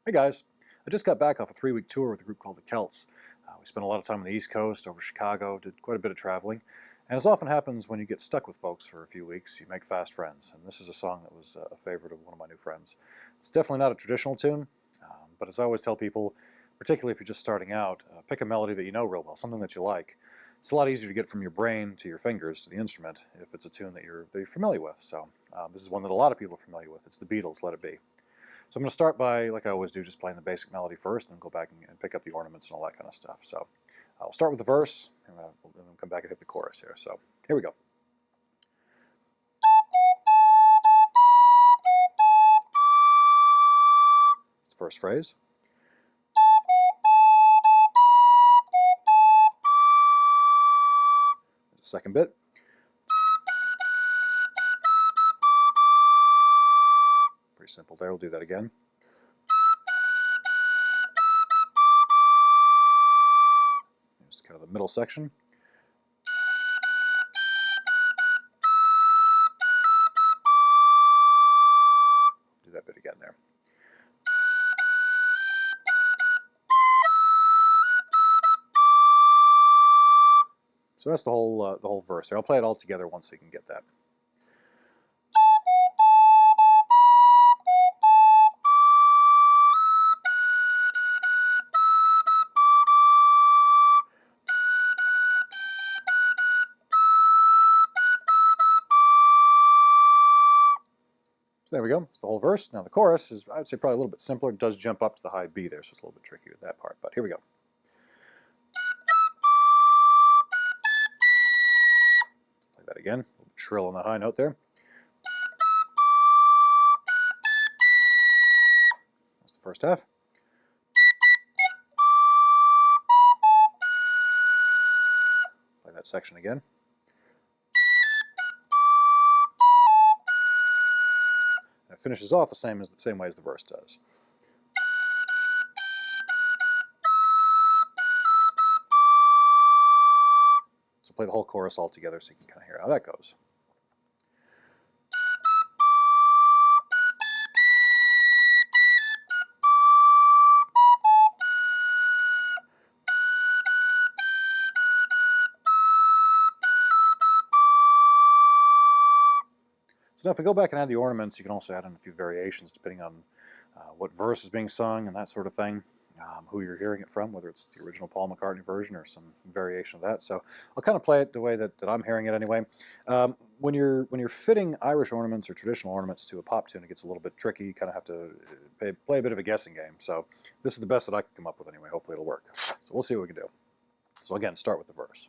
Hey guys, I just got back off a 3-week tour with a group called the Celts. We spent a lot of time on the East Coast, over Chicago, did quite a bit of traveling. And as often happens when you get stuck with folks for a few weeks, you make fast friends. And this is a song that was a favorite of one of my new friends. It's definitely not a traditional tune, but as I always tell people, particularly if you're just starting out, pick a melody that you know real well, something that you like. It's a lot easier to get from your brain to your fingers to the instrument if it's a tune that you're familiar with. So this is one that a lot of people are familiar with. It's the Beatles, Let It Be. So I'm going to start by, like I always do, just playing the basic melody first and go back and pick up the ornaments and all that kind of stuff. So I'll start with the verse and then come back and hit the chorus here. So here we go. It's the first phrase. There's the second bit. Pretty simple there. We'll do that again. Here's kind of the middle section. Do that bit again there. So that's the whole verse there. I'll play it all together once so you can get that. So there we go. It's the whole verse. Now the chorus is, I would say, probably a little bit simpler. It does jump up to the high B there, so it's a little bit tricky with that part. But here we go. Play that again. A little bit shrill on the high note there. That's the first half. Play that section again. It finishes off the same way as the verse does. So play the whole chorus all together so you can kind of hear how that goes. So now if we go back and add the ornaments, you can also add in a few variations depending on what verse is being sung and that sort of thing, who you're hearing it from, whether it's the original Paul McCartney version or some variation of that. So I'll kind of play it the way that I'm hearing it anyway. When you're fitting Irish ornaments or traditional ornaments to a pop tune, it gets a little bit tricky. You kind of have to play a bit of a guessing game. So this is the best that I can come up with anyway. Hopefully it'll work. So we'll see what we can do. So again, start with the verse.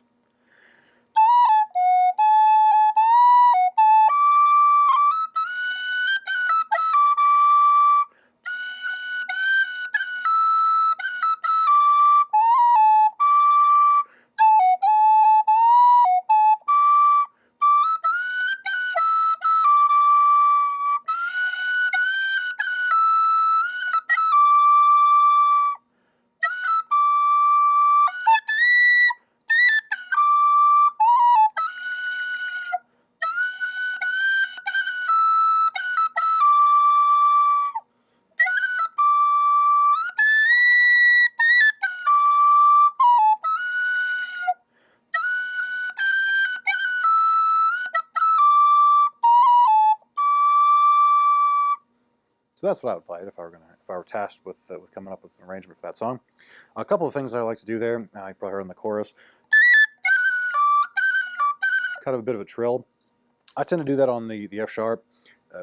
So that's what I would play it if I were tasked with coming up with an arrangement for that song. A couple of things I like to do there. I probably heard in the chorus, kind of a bit of a trill. I tend to do that on the F sharp.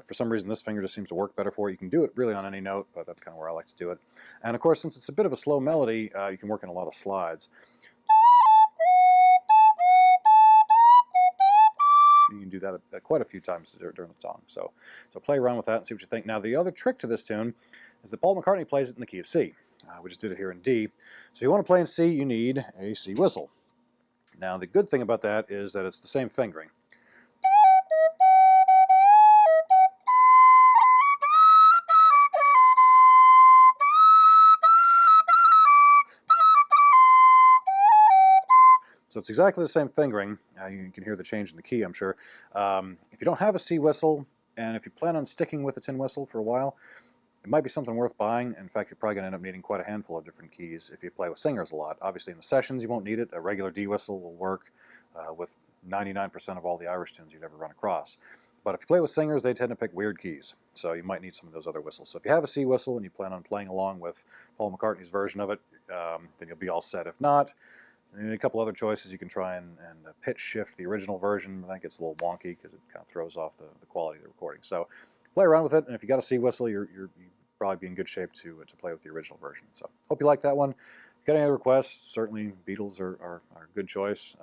For some reason, this finger just seems to work better for it. You can do it really on any note, but that's kind of where I like to do it. And of course, since it's a bit of a slow melody, you can work in a lot of slides. You can do that quite a few times during the song. So play around with that and see what you think. Now, the other trick to this tune is that Paul McCartney plays it in the key of C. We just did it here in D. So if you want to play in C, you need a C whistle. Now, the good thing about that is that it's the same fingering. So it's exactly the same fingering. You can hear the change in the key, I'm sure. If you don't have a C whistle, and if you plan on sticking with a tin whistle for a while, it might be something worth buying. In fact, you're probably going to end up needing quite a handful of different keys if you play with singers a lot. Obviously, in the sessions, you won't need it. A regular D whistle will work with 99% of all the Irish tunes you'd ever run across. But if you play with singers, they tend to pick weird keys, so you might need some of those other whistles. So if you have a C whistle and you plan on playing along with Paul McCartney's version of it, then you'll be all set. If not, and a couple other choices, you can try and pitch shift the original version. That gets a little wonky because it kind of throws off the quality of the recording. So play around with it, and if you got a C whistle, you'll probably be in good shape to play with the original version. So hope you like that one. If you got any other requests, certainly Beatles are a good choice.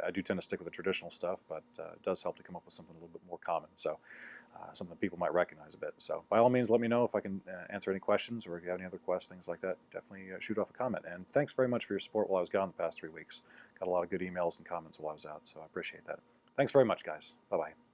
I do tend to stick with the traditional stuff, but it does help to come up with something a little bit more common. So something that people might recognize a bit. So by all means, let me know if I can answer any questions, or if you have any other requests, things like that. Definitely shoot off a comment. And thanks very much for your support while I was gone the past 3 weeks. Got a lot of good emails and comments while I was out, so I appreciate that. Thanks very much, guys. Bye-bye.